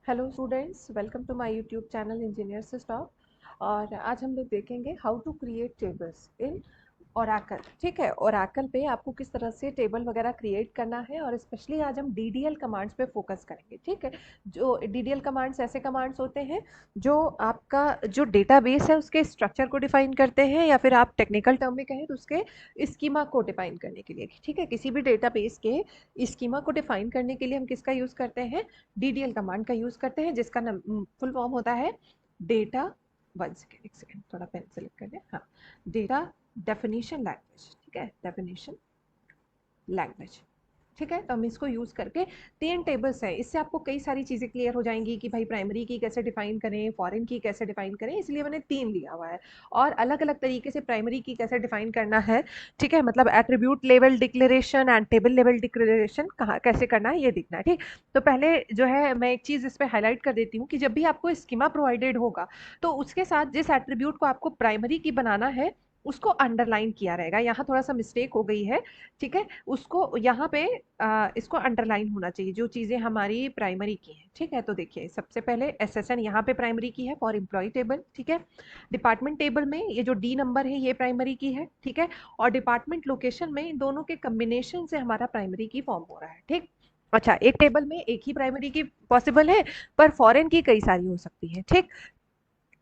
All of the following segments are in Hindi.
Hello students, welcome to my YouTube channel engineer से टॉप। और आज हम लोग देखेंगे how to create tables in Oracle. ठीक है, ओरेकल पे आपको किस तरह से टेबल वगैरह क्रिएट करना है, और स्पेशली आज हम डीडीएल कमांड्स पे फोकस करेंगे। ठीक है, जो डीडीएल कमांड्स ऐसे कमांड्स होते हैं जो आपका जो डेटाबेस है उसके स्ट्रक्चर को डिफाइन करते हैं, या फिर आप टेक्निकल टर्म में कहें तो उसके स्कीमा को डिफाइन करने के लिए। ठीक है, किसी भी डेटाबेस के स्कीमा को डिफाइन करने के लिए हम किसका यूज करते हैं? डीडीएल कमांड का यूज करते हैं, जिसका फुल फॉर्म होता है डेटा, वन सेकेंड, एक सेकेंड, थोड़ा पेन सेलेक्ट कर लें। हाँ, डेटा डेफिनेशन लैंग्वेज। ठीक है, डेफिनेशन लैंग्वेज। ठीक है, तो हम इसको यूज करके 3 टेबल्स हैं, इससे आपको कई सारी चीजें क्लियर हो जाएंगी कि भाई प्राइमरी की कैसे डिफाइन करें, फॉरेन की कैसे डिफाइन करें, इसलिए मैंने 3 लिया हुआ है। और अलग अलग तरीके से प्राइमरी की कैसे डिफाइन करना है, ठीक है, मतलब attribute level declaration and table level declaration कहाँ कैसे करना है ये दिखना है। ठीक, तो पहले जो है मैं एक चीज इस पर हाईलाइट कर देती हूँ कि जब भी आपको स्कीमा प्रोवाइडेड होगा तो उसके साथ जिस एट्रीब्यूट को आपको प्राइमरी की बनाना है उसको अंडरलाइन किया रहेगा। यहाँ थोड़ा सा मिस्टेक हो गई है। ठीक है, उसको यहाँ पे इसको अंडरलाइन होना चाहिए जो चीज़ें हमारी प्राइमरी की हैं। ठीक है, तो देखिए सबसे पहले एसएसएन यहाँ पे प्राइमरी की है फॉर एम्प्लॉय टेबल। ठीक है, डिपार्टमेंट टेबल में ये जो डी नंबर है ये प्राइमरी की है। ठीक है, और डिपार्टमेंट लोकेशन में इन दोनों के कम्बिनेशन से हमारा प्राइमरी की फॉर्म हो रहा है। ठीक, अच्छा, एक टेबल में एक ही प्राइमरी की पॉसिबल है, पर फॉरेन की कई सारी हो सकती है। ठीक,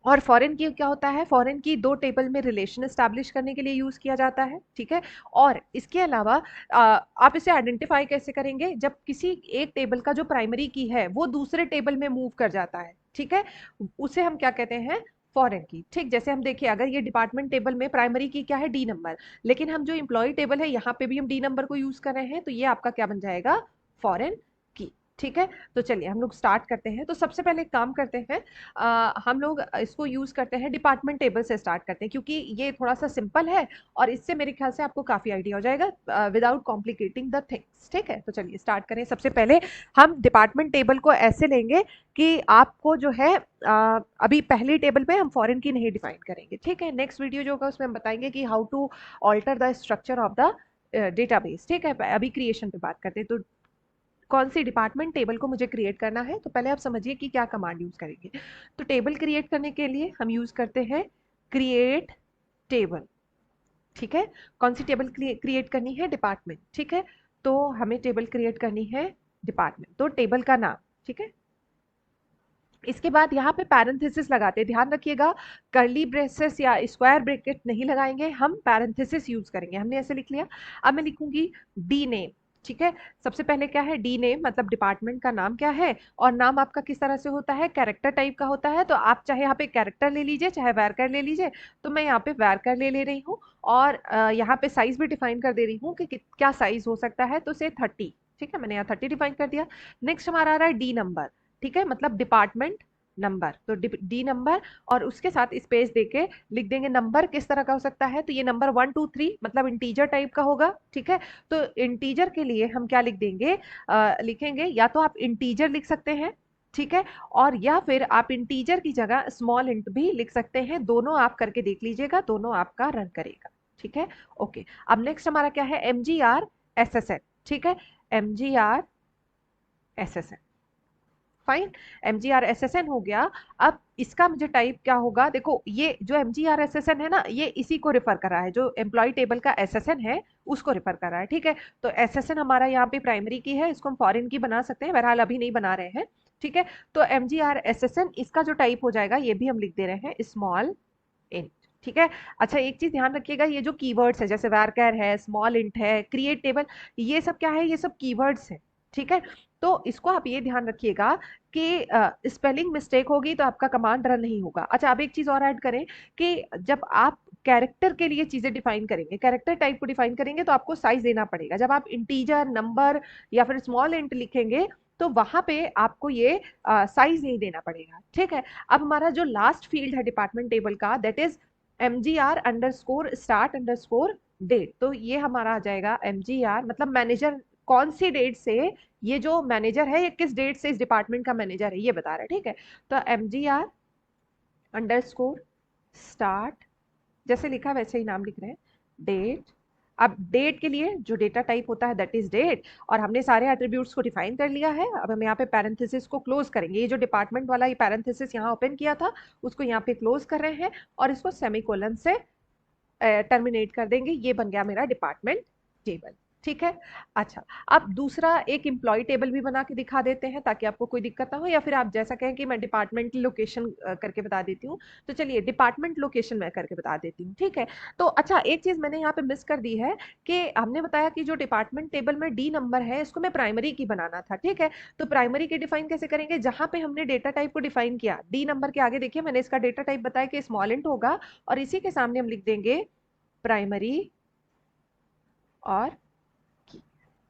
और फॉरेन की क्या होता है, फॉरेन की 2 टेबल में रिलेशन एस्टैब्लिश करने के लिए यूज किया जाता है। ठीक है, और इसके अलावा आप इसे आइडेंटिफाई कैसे करेंगे, जब किसी एक टेबल का जो प्राइमरी की है वो दूसरे टेबल में मूव कर जाता है। ठीक है, उसे हम क्या कहते हैं? फॉरेन की। ठीक, जैसे हम देखिए अगर ये डिपार्टमेंट टेबल में प्राइमरी की क्या है? डी नंबर, लेकिन हम जो इम्प्लॉय टेबल है यहाँ पे भी हम डी नंबर को यूज कर रहे हैं, तो ये आपका क्या बन जाएगा? फॉरेन की। ठीक है, तो चलिए हम लोग स्टार्ट करते हैं। तो सबसे पहले एक काम करते हैं, हम लोग इसको यूज करते हैं डिपार्टमेंट टेबल से स्टार्ट करते हैं, क्योंकि ये थोड़ा सा सिंपल है और इससे मेरे ख्याल से आपको काफी आइडिया हो जाएगा विदाउट कॉम्प्लिकेटिंग द थिंग्स। ठीक है, तो चलिए स्टार्ट करें। सबसे पहले हम डिपार्टमेंट टेबल को ऐसे लेंगे कि आपको जो है अभी पहली टेबल पे हम फॉरेन की नहीं डिफाइन करेंगे। ठीक है, नेक्स्ट वीडियो जो होगा उसमें हम बताएंगे कि how to alter the structure of the database. ठीक है, अभी क्रिएशन पे बात करते हैं। तो कौन सी डिपार्टमेंट टेबल को मुझे क्रिएट करना है, तो पहले आप समझिए कि क्या कमांड यूज करेंगे। तो टेबल क्रिएट करने के लिए हम यूज करते हैं क्रिएट टेबल। ठीक है, कौन सी टेबल क्रिएट करनी है? डिपार्टमेंट। ठीक है, तो हमें टेबल क्रिएट करनी है डिपार्टमेंट, तो टेबल का नाम। ठीक है, इसके बाद यहाँ पे पैरेंथेसिस लगाते हैं, ध्यान रखिएगा, कर्ली ब्रेसेस या स्क्वायर ब्रैकेट नहीं लगाएंगे, हम पैरेंथेसिस यूज करेंगे। हमने ऐसे लिख लिया। अब मैं लिखूंगी डी नेम। ठीक है, सबसे पहले क्या है? डी नेम मतलब डिपार्टमेंट का नाम क्या है, और नाम आपका किस तरह से होता है? कैरेक्टर टाइप का होता है, तो आप चाहे यहाँ पे कैरेक्टर ले लीजिए चाहे वैरकर ले लीजिए। तो मैं यहाँ पे वैरकर ले रही हूँ, और यहाँ पे साइज भी डिफाइन कर दे रही हूँ कि क्या साइज हो सकता है, तो से 30। ठीक है, मैंने यहाँ 30 डिफाइन कर दिया। नेक्स्ट हमारा आ रहा है डी नंबर। ठीक है, मतलब डिपार्टमेंट नंबर, तो डी नंबर, और उसके साथ स्पेस देके लिख देंगे नंबर किस तरह का हो सकता है, तो ये नंबर 1 2 3 मतलब इंटीजर टाइप का होगा। ठीक है, तो इंटीजर के लिए हम क्या लिख देंगे? लिखेंगे, या तो आप इंटीजर लिख सकते हैं, ठीक है, और या फिर आप इंटीजर की जगह स्मॉल इंट भी लिख सकते हैं। दोनों आप करके देख लीजिएगा, दोनों आपका रन करेगा। ठीक है, ओके। अब नेक्स्ट हमारा क्या है? MGR SSN। ठीक है, MGR SSN, fine, MGR SSN हो गया। अब इसका मुझे टाइप क्या होगा? देखो, ये जो MGR SSN है ना, ये इसी को रेफर कर रहा है, जो एम्प्लॉय टेबल का SSN है उसको रेफर कर रहा है। ठीक है, तो SSN हमारा यहाँ पे प्राइमरी की है, इसको हम फॉरेन की बना सकते हैं, बहरहाल अभी नहीं बना रहे हैं। ठीक है, तो MGR SSN इसका जो टाइप हो जाएगा ये भी हम लिख दे रहे हैं स्मॉल इंट। ठीक है, अच्छा, एक चीज ध्यान रखिएगा, ये जो कीवर्ड्स है जैसे varchar है, स्मॉल इंट है, क्रिएट टेबल, ये सब क्या है? ये सब कीवर्ड्स है। ठीक है, तो इसको आप ये ध्यान रखिएगा कि स्पेलिंग मिस्टेक होगी तो आपका कमांड रन नहीं होगा। अच्छा, अब एक चीज और ऐड करें कि जब आप कैरेक्टर के लिए चीजें डिफाइन करेंगे, कैरेक्टर टाइप को डिफाइन करेंगे, तो आपको साइज देना पड़ेगा। जब आप इंटीजर, नंबर या फिर स्मॉल इंट लिखेंगे तो वहां पे आपको ये साइज नहीं देना पड़ेगा। ठीक है, अब हमारा जो लास्ट फील्ड है डिपार्टमेंट टेबल का, दैट इज MGR_start_date। तो ये हमारा आ जाएगा MGR मतलब मैनेजर, कौन सी डेट से ये जो मैनेजर है, ये किस डेट से इस डिपार्टमेंट का मैनेजर है ये बता रहा है। ठीक है, तो MGR_start, जैसे लिखा वैसे ही नाम लिख रहे हैं, डेट, अब डेट के लिए जो डेटा टाइप होता है दैट इज डेट, और हमने सारे एट्रीब्यूट्स को डिफाइन कर लिया है। अब हम यहाँ पे पैरेंथेसिस को क्लोज करेंगे, ये जो डिपार्टमेंट वाला ये पैरेंथेसिस यहाँ ओपन किया था उसको यहाँ पे क्लोज कर रहे हैं और इसको सेमीकोलन से टर्मिनेट कर देंगे। ये बन गया मेरा डिपार्टमेंट टेबल, ठीक है। अच्छा, अब दूसरा एक एम्प्लॉय टेबल भी बना के दिखा देते हैं ताकि आपको कोई दिक्कत ना हो, या फिर आप जैसा कहें कि मैं डिपार्टमेंट लोकेशन करके बता देती हूँ, तो चलिए डिपार्टमेंट लोकेशन मैं करके बता देती हूँ, ठीक है। तो अच्छा, एक चीज मैंने यहाँ पे मिस कर दी है कि हमने बताया कि जो डिपार्टमेंट टेबल में डी नंबर है इसको मैं प्राइमरी की बनाना था, ठीक है। तो प्राइमरी की डिफाइन कैसे करेंगे, जहां पे हमने डेटा टाइप को डिफाइन किया डी नंबर के आगे देखिए मैंने इसका डेटा टाइप बताया कि स्मॉल इंट होगा, और इसी के सामने हम लिख देंगे प्राइमरी और की,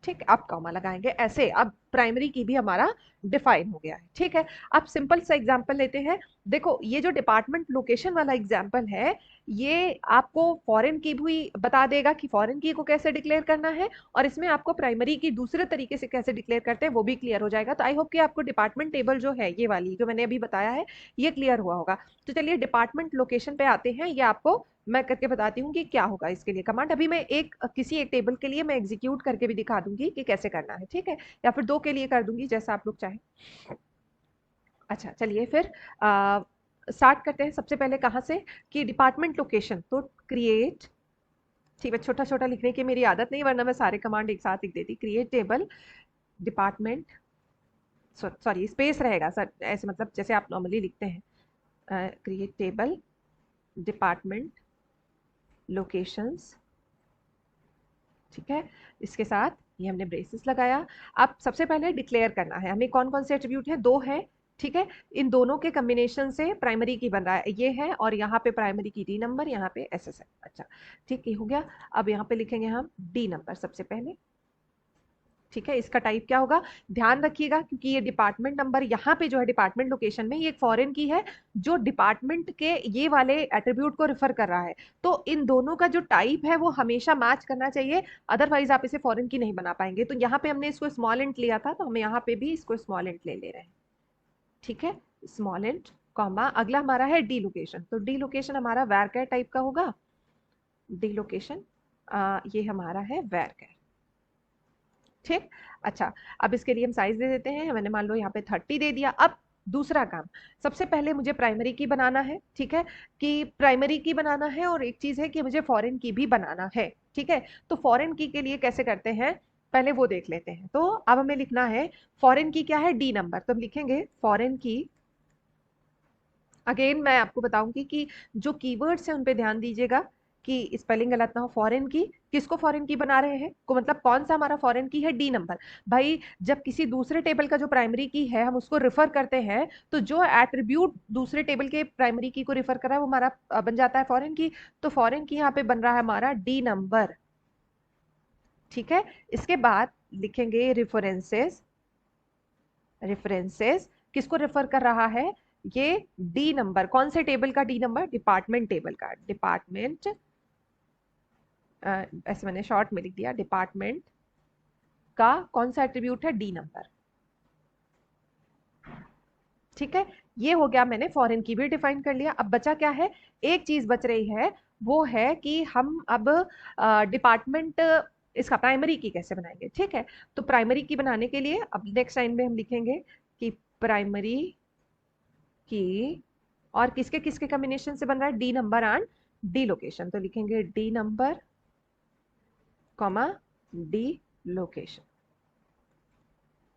ठीक। अब कॉमा लगाएंगे ऐसे, अब प्राइमरी की भी हमारा डिफाइन हो गया है, ठीक है। अब सिंपल सा एग्जांपल लेते हैं। देखो ये जो डिपार्टमेंट लोकेशन वाला एग्जांपल है ये आपको फॉरेन की भी बता देगा कि फॉरेन की को कैसे डिक्लेयर करना है, और इसमें आपको प्राइमरी की दूसरे तरीके से कैसे डिक्लेयर करते हैं वो भी क्लियर हो जाएगा। तो आई होप कि आपको डिपार्टमेंट टेबल जो है ये वाली जो मैंने अभी बताया है ये क्लियर हुआ होगा। तो चलिए डिपार्टमेंट लोकेशन पे आते हैं, ये आपको मैं करके बताती हूँ कि क्या होगा इसके लिए कमांड। अभी मैं किसी एक टेबल के लिए मैं एग्जीक्यूट करके भी दिखा दूंगी कि कैसे करना है, ठीक है, या फिर दो के लिए कर दूंगी जैसा आप लोग चाहें। अच्छा चलिए फिर स्टार्ट करते हैं। सबसे पहले कहाँ से कि डिपार्टमेंट लोकेशन, तो क्रिएट, ठीक है, छोटा छोटा लिखने की मेरी आदत नहीं वरना मैं सारे कमांड एक साथ लिख देती। Create table department, sorry space रहेगा सर, ऐसे मतलब जैसे आप नॉर्मली लिखते हैं, क्रिएट टेबल डिपार्टमेंट लोकेशंस, ठीक है। इसके साथ ये हमने ब्रेसेस लगाया। अब सबसे पहले डिक्लेयर करना है हमें कौन कौन से एट्रीब्यूट है, दो है, ठीक है। इन दोनों के कॉम्बिनेशन से प्राइमरी की बन रहा है, ये है और यहाँ पे प्राइमरी की डी नंबर, यहाँ पे एस है। अच्छा ठीक, ये हो गया। अब यहाँ पे लिखेंगे हम डी नंबर सबसे पहले, ठीक है। इसका टाइप क्या होगा, ध्यान रखिएगा क्योंकि ये डिपार्टमेंट नंबर यहाँ पे जो है डिपार्टमेंट लोकेशन में ये एक फॉरेन की है जो डिपार्टमेंट के ये वाले एट्रीब्यूट को रिफर कर रहा है। तो इन दोनों का जो टाइप है वो हमेशा मैच करना चाहिए, अदरवाइज आप इसे फॉरेन की नहीं बना पाएंगे। तो यहाँ पे हमने इसको स्मॉल इंट लिया था तो हम यहाँ पे भी इसको स्मॉल इंट ले ले रहे हैं, ठीक है। स्मॉल इंट कॉमा, अगला हमारा है डी लोकेशन, तो डी लोकेशन हमारा वैरकर टाइप का होगा। डी लोकेशन ये हमारा है वैरकर, ठीक। अच्छा, अब इसके लिए हम साइज दे देते हैं, मैंने मान लो यहाँ पे 30 दे दिया। अब दूसरा काम, सबसे पहले मुझे प्राइमरी की बनाना है, ठीक है, कि प्राइमरी की बनाना है, और एक चीज है कि मुझे फॉरेन की भी बनाना है, ठीक है। तो फॉरेन की के लिए कैसे करते हैं पहले वो देख लेते हैं। तो अब हमें लिखना है फॉरेन की क्या है, डी नंबर, तो हम लिखेंगे फॉरेन की। अगेन मैं आपको बताऊंगी कि जो कीवर्ड्स हैं उन पे ध्यान दीजिएगा कि स्पेलिंग गलत ना हो। फॉरेन की, किसको फॉरेन की बना रहे हैं को, मतलब कौन सा हमारा फॉरेन की है, डी नंबर। भाई जब किसी दूसरे टेबल का जो प्राइमरी की है हम उसको रिफर करते हैं तो जो एट्रीब्यूट दूसरे टेबल के प्राइमरी की को रिफर कर रहा है वो हमारा बन जाता है फॉरेन की। तो फॉरेन की यहाँ पे बन रहा है हमारा डी नंबर, ठीक है। इसके बाद लिखेंगे रेफरेंसेस, रेफरेंसेस किसको रेफर कर रहा है, ये डी नंबर, कौन से टेबल का डी नंबर, डिपार्टमेंट टेबल का, डिपार्टमेंट, ऐसे मैंने शॉर्ट में लिख दिया, डिपार्टमेंट का कौन सा एट्रीब्यूट है, डी नंबर, ठीक है। ये हो गया, मैंने फॉरेन की भी डिफाइन कर लिया। अब बचा क्या है, एक चीज बच रही है, वो है कि हम अब डिपार्टमेंट इसका प्राइमरी की कैसे बनाएंगे, ठीक है। तो प्राइमरी की बनाने के लिए अब नेक्स्ट लाइन में हम लिखेंगे कि प्राइमरी की, और किसके किसके कॉम्बिनेशन से बन रहा है, D number and D location, तो लिखेंगे D number comma D location,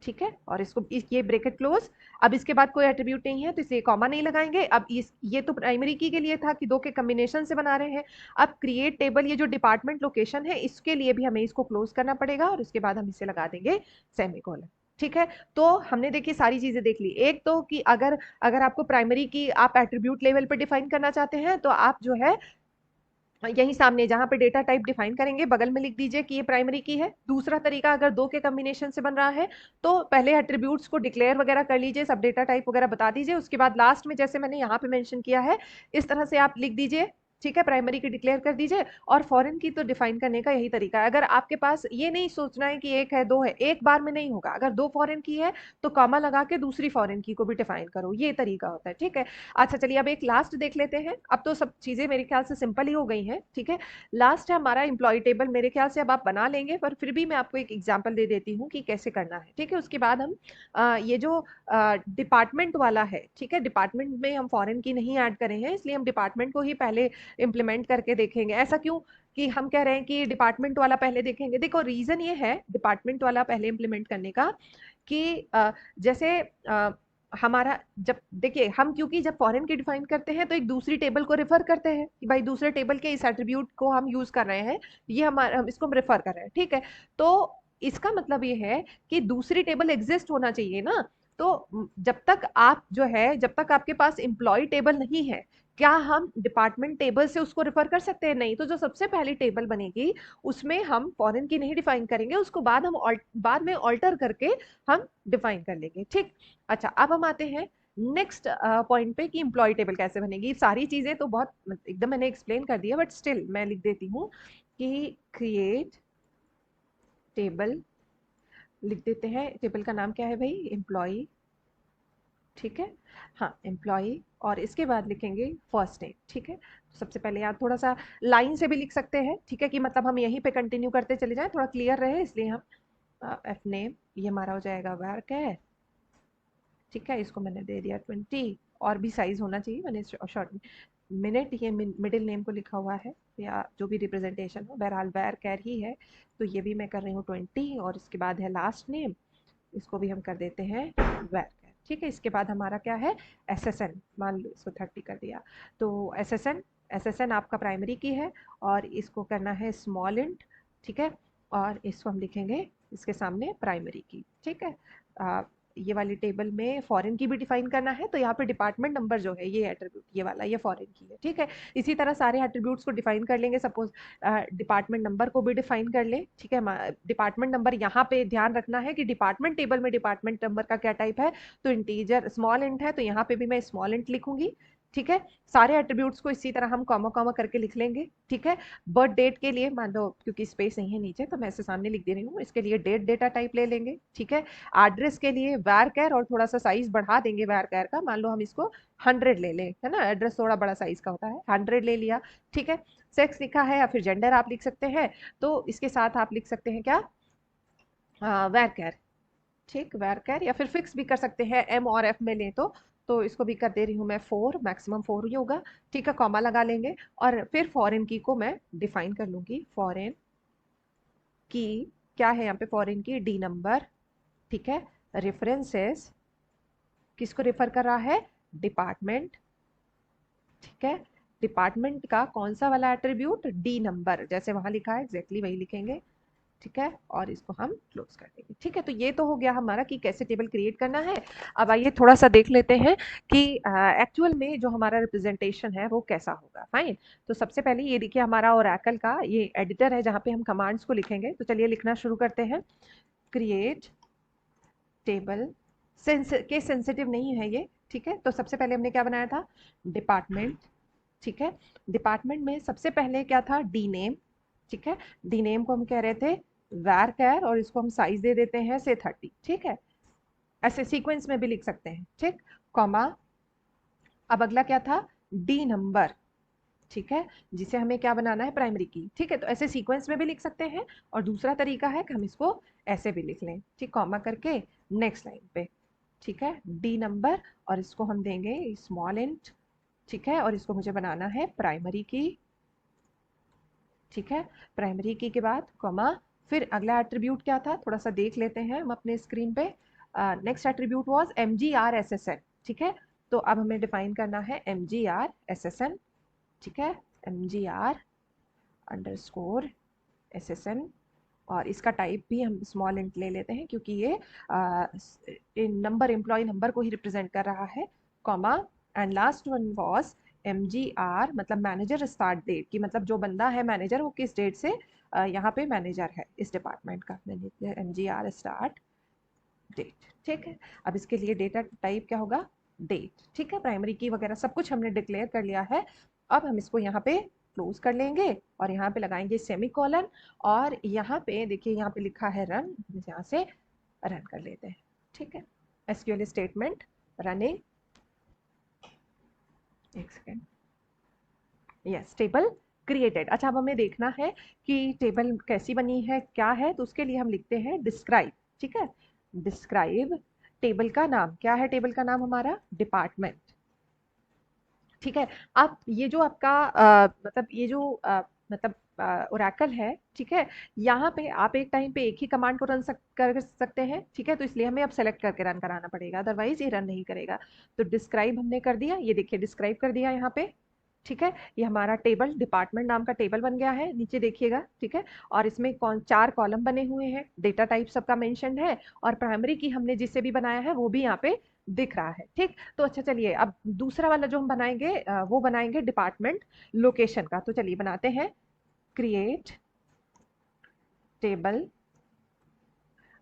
ठीक है। और इसको ये ब्रैकेट क्लोज। अब इसके बाद कोई एट्रीब्यूट नहीं है तो इसे कॉमा नहीं लगाएंगे। अब ये तो प्राइमरी की के लिए था कि दो के कॉम्बिनेशन से बना रहे हैं। अब क्रिएट टेबल, ये जो डिपार्टमेंट लोकेशन है इसके लिए भी हमें इसको क्लोज करना पड़ेगा और उसके बाद हम इसे लगा देंगे सेमीकोलन, ठीक है। तो हमने देखिए सारी चीजें देख ली। एक तो कि अगर अगर आपको प्राइमरी की आप एट्रीब्यूट लेवल पर डिफाइन करना चाहते हैं तो आप जो है यही सामने जहां पे डेटा टाइप डिफाइन करेंगे बगल में लिख दीजिए कि ये प्राइमरी की है। दूसरा तरीका, अगर दो के कॉम्बिनेशन से बन रहा है तो पहले एट्रीब्यूट्स को डिक्लेयर वगैरह कर लीजिए, सब डेटा टाइप वगैरह बता दीजिए, उसके बाद लास्ट में जैसे मैंने यहाँ पे मेंशन किया है इस तरह से आप लिख दीजिए ठीक है, प्राइमरी की डिक्लेयर कर दीजिए। और फॉरेन की तो डिफाइन करने का यही तरीका है। अगर आपके पास ये नहीं सोचना है कि एक है दो है, एक बार में नहीं होगा। अगर दो फॉरेन की है तो कॉमा लगा के दूसरी फॉरेन की को भी डिफाइन करो, ये तरीका होता है। ठीक है, अच्छा चलिए अब एक लास्ट देख लेते हैं। अब तो सब चीजें मेरे ख्याल से सिंपल ही हो गई हैं। ठीक है, लास्ट है हमारा एम्प्लॉय टेबल। मेरे ख्याल से अब आप बना लेंगे, पर फिर भी मैं आपको एक एग्जाम्पल दे देती हूँ कि कैसे करना है। ठीक है, उसके बाद हम ये जो डिपार्टमेंट वाला है, ठीक है, डिपार्टमेंट में हम फॉरेन की नहीं ऐड करे हैं, इसलिए हम डिपार्टमेंट को ही पहले इम्प्लीमेंट करके देखेंगे। ऐसा क्यों कि हम कह रहे हैं कि डिपार्टमेंट वाला पहले देखेंगे? देखो रीजन ये है डिपार्टमेंट वाला पहले इम्प्लीमेंट करने का कि जैसे हमारा जब देखिए हम क्योंकि जब फॉरेन की डिफाइन करते हैं तो एक दूसरी टेबल को रेफर करते हैं कि भाई दूसरे टेबल के इस एट्रीब्यूट को हम यूज कर रहे हैं, ये हमारा हम इसको हम रेफर कर रहे हैं। ठीक है, तो इसका मतलब ये है कि दूसरी टेबल एग्जिस्ट होना चाहिए ना। तो जब तक आप जो है, जब तक आपके पास एम्प्लॉय टेबल नहीं है, क्या हम डिपार्टमेंट टेबल से उसको रेफर कर सकते हैं? नहीं। तो जो सबसे पहली टेबल बनेगी उसमें हम फॉरेन की नहीं डिफाइन करेंगे, उसको बाद में ऑल्टर करके हम डिफाइन कर लेंगे। ठीक, अच्छा अब हम आते हैं नेक्स्ट पॉइंट पे कि एम्प्लॉय टेबल कैसे बनेगी। सारी चीजें तो बहुत एकदम मैंने एक्सप्लेन कर दिया, बट स्टिल मैं लिख देती हूँ कि क्रिएट टेबल, लिख देते हैं। टेबल का नाम क्या है भाई? एम्प्लॉय। ठीक है, हाँ एम्प्लॉय, और इसके बाद लिखेंगे फर्स्ट नेम। ठीक है, तो सबसे पहले आप थोड़ा सा लाइन से भी लिख सकते हैं, ठीक है, कि मतलब हम यहीं पे कंटिन्यू करते चले जाएं, थोड़ा क्लियर रहे, इसलिए हम एफ नेम, ये हमारा हो जाएगा वर्क है। ठीक है, इसको मैंने दे दिया 20, और भी साइज होना चाहिए, मैंने शॉर्ट में मिनट, ये मिडिल नेम को लिखा हुआ है या जो भी रिप्रेजेंटेशन हो, बहरहाल वैर कैर ही है, तो ये भी मैं कर रही हूँ 20, और इसके बाद है लास्ट नेम, इसको भी हम कर देते हैं वैर कैर। ठीक है, इसके बाद हमारा क्या है? एस एस एन, मान लो इसको 30 कर दिया, तो S S N, S S N आपका प्राइमरी की है, और इसको करना है स्मॉल इंट। ठीक है, और इसको हम लिखेंगे इसके सामने प्राइमरी की। ठीक है, ये वाली टेबल में फॉरेन की भी डिफाइन करना है, तो यहाँ पे डिपार्टमेंट नंबर जो है, ये एट्रीब्यूट ये वाला, ये फॉरेन की है। ठीक है, इसी तरह सारे एट्रीब्यूट्स को डिफाइन कर लेंगे। सपोज डिपार्टमेंट नंबर को भी डिफाइन कर ले। ठीक है, डिपार्टमेंट नंबर यहाँ पे ध्यान रखना है कि डिपार्टमेंट टेबल में डिपार्टमेंट नंबर का क्या टाइप है, तो इंटीजर स्मॉल इंट है, तो यहाँ पे भी मैं स्मॉल इंट लिखूंगी। ठीक है, सारे एट्रीब्यूट्स को इसी तरह हम कॉमा कॉमा करके लिख लेंगे। ठीक है, बर्थ डेट के लिए मान लो क्योंकि स्पेस नहीं है नीचे, तो मैं इसे सामने लिख दे रही हूँ, इसके लिए डेट डेटा टाइप ले लेंगे। ठीक है, एड्रेस के लिए वार कैर, और थोड़ा सा साइज बढ़ा देंगे वार कैर का, मान लो हम इसको 100 ले लें, है ना, एड्रेस थोड़ा बड़ा साइज का होता है, 100 ले लिया। ठीक है, सेक्स लिखा है या फिर जेंडर आप लिख सकते हैं, तो इसके साथ आप लिख सकते हैं क्या? वार कैर। ठीक, वार कैर, या फिर फिक्स भी कर सकते हैं, एम और एफ में लें तो इसको भी कर दे रही हूँ मैं 4, मैक्सिमम 4 ही होगा। ठीक है, कॉमा लगा लेंगे, और फिर फॉरेन की को मैं डिफाइन कर लूंगी। फॉरेन की क्या है यहाँ पे? फॉरेन की डी नंबर। ठीक है, रेफरेंसेस किसको रेफर कर रहा है? डिपार्टमेंट। ठीक है, डिपार्टमेंट का कौन सा वाला एट्रीब्यूट? डी नंबर, जैसे वहां लिखा है एग्जैक्टली वही लिखेंगे। ठीक है, और इसको हम क्लोज कर देंगे। ठीक है, तो ये तो हो गया हमारा कि कैसे टेबल क्रिएट करना है। अब आइए थोड़ा सा देख लेते हैं कि एक्चुअल में जो हमारा रिप्रेजेंटेशन है वो कैसा होगा। फाइन, तो सबसे पहले ये देखिए हमारा ओरेकल का ये एडिटर है जहाँ पे हम कमांड्स को लिखेंगे, तो चलिए लिखना शुरू करते हैं। क्रिएट टेबल, केस सेंसिटिव नहीं है ये। ठीक है, तो सबसे पहले हमने क्या बनाया था? डिपार्टमेंट। ठीक है, डिपार्टमेंट में सबसे पहले क्या था? D name. ठीक है, डी नेम को हम कह रहे थे वार कैर, और इसको हम साइज दे देते हैं से 30। ठीक है, ऐसे सीक्वेंस में भी लिख सकते हैं। ठीक, कॉमा, अब अगला क्या था? D number. ठीक है, जिसे हमें क्या बनाना है? प्राइमरी की। ठीक है, तो ऐसे सीक्वेंस में भी लिख सकते हैं, और दूसरा तरीका है कि हम इसको ऐसे भी लिख लें। ठीक, कॉमा करके नेक्स्ट लाइन पे। ठीक है, डी नंबर, और इसको हम देंगे स्मॉल इंट। ठीक है, और इसको मुझे बनाना है प्राइमरी की। ठीक है, प्राइमरी की के बाद कॉमा, फिर अगला एट्रीब्यूट क्या था? थोड़ा सा देख लेते हैं हम अपने स्क्रीन पे। Next attribute was M G R S S N. ठीक है, तो अब हमें डिफाइन करना है M G R S S N. ठीक है, M G R underscore S S N, और इसका टाइप भी हम स्मॉल इंट ले लेते हैं क्योंकि ये नंबर, एम्प्लॉय नंबर को ही रिप्रेजेंट कर रहा है। Comma, and last one was M G R, मतलब मैनेजर स्टार्ट डेट की, मतलब जो बंदा है मैनेजर वो किस डेट से यहाँ पे मैनेजर है इस डिपार्टमेंट का। Manager M G R start date. ठीक है, अब इसके लिए डेटा टाइप क्या होगा? डेट। ठीक है, प्राइमरी की वगैरह सब कुछ हमने डिक्लेयर कर लिया है। अब हम इसको यहाँ पे क्लोज कर लेंगे और यहाँ पे लगाएंगे सेमीकोलन, और यहाँ पे देखिए यहाँ पे लिखा है रन, यहाँ से रन कर लेते हैं। ठीक है, एसक्यूएल स्टेटमेंट रनिंग, एक सेकेंड, यस, टेबल क्रिएटेड। अच्छा, अब हमें देखना है कि टेबल कैसी बनी है, क्या है, तो उसके लिए हम लिखते हैं डिस्क्राइब। ठीक है, डिस्क्राइब टेबल का नाम क्या है, टेबल का नाम हमारा डिपार्टमेंट। ठीक है, अब ये जो आपका मतलब ये जो मतलब ओरेकल है, ठीक है, यहाँ पे आप एक टाइम पे एक ही कमांड को कर सकते हैं। ठीक है, तो इसलिए हमें अब सेलेक्ट करके रन कराना पड़ेगा, अदरवाइज ये रन नहीं करेगा। तो डिस्क्राइब हमने कर दिया, ये देखिए डिस्क्राइब कर दिया यहाँ पे। ठीक है, ये हमारा टेबल डिपार्टमेंट नाम का टेबल बन गया है, नीचे देखिएगा। ठीक है, और इसमें कौन 4 कॉलम बने हुए हैं, डेटा टाइप सबका मेंशन है, और प्राइमरी की हमने जिससे भी बनाया है वो भी यहाँ पे दिख रहा है। ठीक, तो अच्छा चलिए, अब दूसरा वाला जो हम बनाएंगे वो बनाएंगे डिपार्टमेंट लोकेशन का। तो चलिए बनाते हैं, क्रिएट टेबल।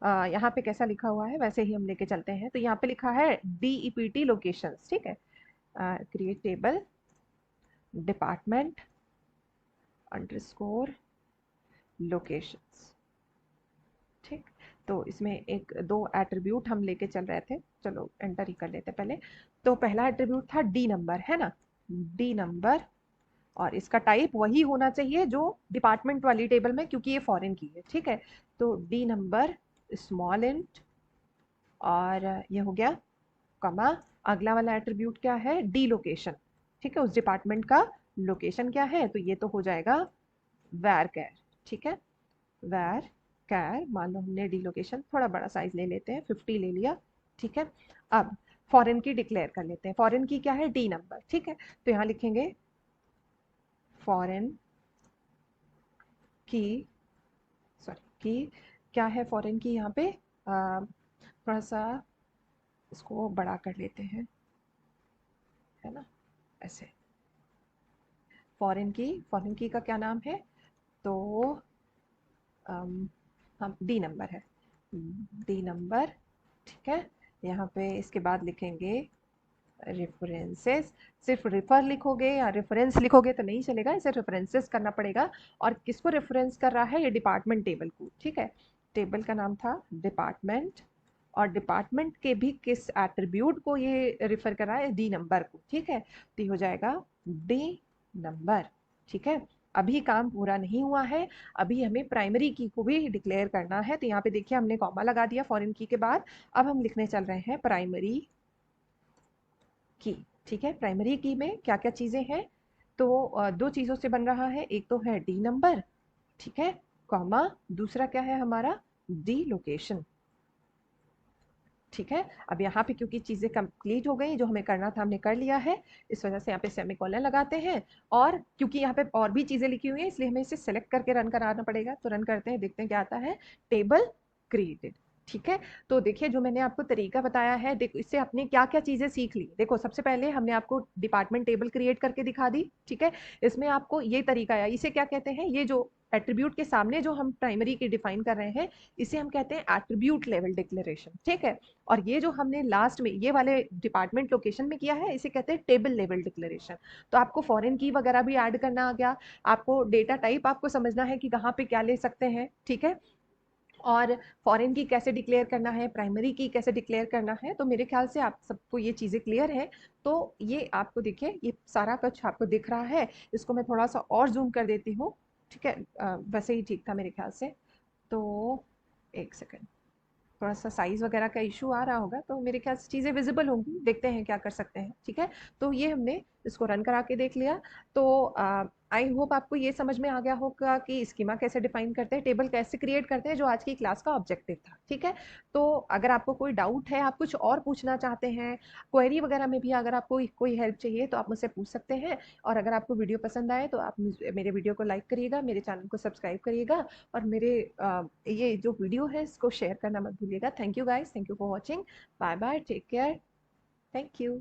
यहाँ पे कैसा लिखा हुआ है वैसे ही हम लेके चलते हैं। तो यहाँ पे लिखा है DEPT लोकेशंस। ठीक है, create table department underscore locations. ठीक, तो इसमें एक दो एट्रीब्यूट हम लेके चल रहे थे, चलो एंटर ही कर लेते पहले। तो पहला एट्रीब्यूट था डी नंबर, है ना, डी नंबर, और इसका टाइप वही होना चाहिए जो डिपार्टमेंट वाली टेबल में, क्योंकि ये फॉरेन की है। ठीक है, तो डी नंबर स्मॉल इंट, और ये हो गया कमा। अगला वाला एट्रीब्यूट क्या है, डी लोकेशन। ठीक है, उस डिपार्टमेंट का लोकेशन क्या है, तो ये तो हो जाएगा वैर कैर। ठीक है, वैर कैर, मान लो हमने डी लोकेशन थोड़ा बड़ा साइज ले लेते हैं, 50 ले लिया। ठीक है, अब फॉरेन की डिक्लेयर कर लेते हैं। फॉरेन की क्या है, डी नंबर। ठीक है, तो यहाँ लिखेंगे फॉरेन की, सॉरी की, क्या है फॉरेन की, यहाँ पे थोड़ा सा इसको बड़ा कर लेते हैं, है ना, ऐसे। फॉरेन की का क्या नाम है, तो हम डी नंबर है, डी नंबर। ठीक है, यहाँ पे इसके बाद लिखेंगे रेफरेंसेस। सिर्फ रेफर लिखोगे या रेफरेंस लिखोगे तो नहीं चलेगा, इसे रेफरेंसेस करना पड़ेगा। और किसको रेफरेंस कर रहा है, ये डिपार्टमेंट टेबल को। ठीक है, टेबल का नाम था डिपार्टमेंट, और डिपार्टमेंट के भी किस एट्रीब्यूट को ये रिफर कर रहा है, डी नंबर को। ठीक है, तो ये हो जाएगा डी नंबर। ठीक है, अभी काम पूरा नहीं हुआ है, अभी हमें प्राइमरी की को भी डिक्लेयर करना है। तो यहाँ पे देखिए हमने कॉमा लगा दिया फॉरेन की के बाद। अब हम लिखने चल रहे हैं प्राइमरी की। ठीक है, प्राइमरी की में क्या क्या चीजें हैं, तो दो चीजों से बन रहा है, एक तो है डी नंबर, ठीक है, कॉमा, दूसरा क्या है हमारा, डी लोकेशन। ठीक है, अब यहाँ पे क्योंकि चीजें कंप्लीट हो गई, जो हमें करना था हमने कर लिया है, इस वजह से यहाँ पे सेमीकोलन लगाते हैं। और क्योंकि यहाँ पे और भी चीजें लिखी हुई हैं, इसलिए हमें इसे सेलेक्ट करके रन कराना पड़ेगा। तो रन करते हैं, देखते हैं क्या आता है, टेबल क्रिएटेड। ठीक है, तो देखिए जो मैंने आपको तरीका बताया है, देखो इससे आपने क्या क्या चीजें सीख ली। देखो सबसे पहले हमने आपको डिपार्टमेंट टेबल क्रिएट करके दिखा दी। ठीक है, इसमें आपको ये तरीका आया, इसे क्या कहते हैं, ये जो एट्रीब्यूट के सामने जो हम प्राइमरी की डिफाइन कर रहे हैं, इसे हम कहते हैं एट्रीब्यूट लेवल डिक्लेरेशन। ठीक है, और ये जो हमने लास्ट में ये वाले डिपार्टमेंट लोकेशन में किया है, इसे कहते हैं टेबल लेवल डिक्लेरेशन। तो आपको फॉरेन की वगैरह भी ऐड करना आ गया, आपको डेटा टाइप आपको समझना है कि कहाँ पे क्या ले सकते हैं। ठीक है, और फॉरेन की कैसे डिक्लेयर करना है, प्राइमरी की कैसे डिक्लेयर करना है। तो मेरे ख्याल से आप सबको ये चीज़ें क्लियर है। तो ये आपको देखिए, ये सारा कुछ आपको दिख रहा है। इसको मैं थोड़ा सा और जूम कर देती हूँ। ठीक है, वैसे ही ठीक था मेरे ख्याल से। तो एक सेकेंड, थोड़ा सा साइज वगैरह का इशू आ रहा होगा, तो मेरे ख्याल से चीज़ें विजिबल होंगी, देखते हैं क्या कर सकते हैं। ठीक है, तो ये हमने इसको रन करा के देख लिया। तो आई होप आपको ये समझ में आ गया होगा कि स्कीमा कैसे डिफाइन करते हैं, टेबल कैसे क्रिएट करते हैं, जो आज की क्लास का ऑब्जेक्टिव था। ठीक है, तो अगर आपको कोई डाउट है, आप कुछ और पूछना चाहते हैं, क्वेरी वगैरह में भी अगर आपको कोई हेल्प चाहिए तो आप मुझसे पूछ सकते हैं। और अगर आपको वीडियो पसंद आए तो आप मेरे वीडियो को लाइक करिएगा, मेरे चैनल को सब्सक्राइब करिएगा, और मेरे ये जो वीडियो है इसको शेयर करना मत भूलिएगा। Thank you guys, thank you for watching, bye bye, take care, thank you.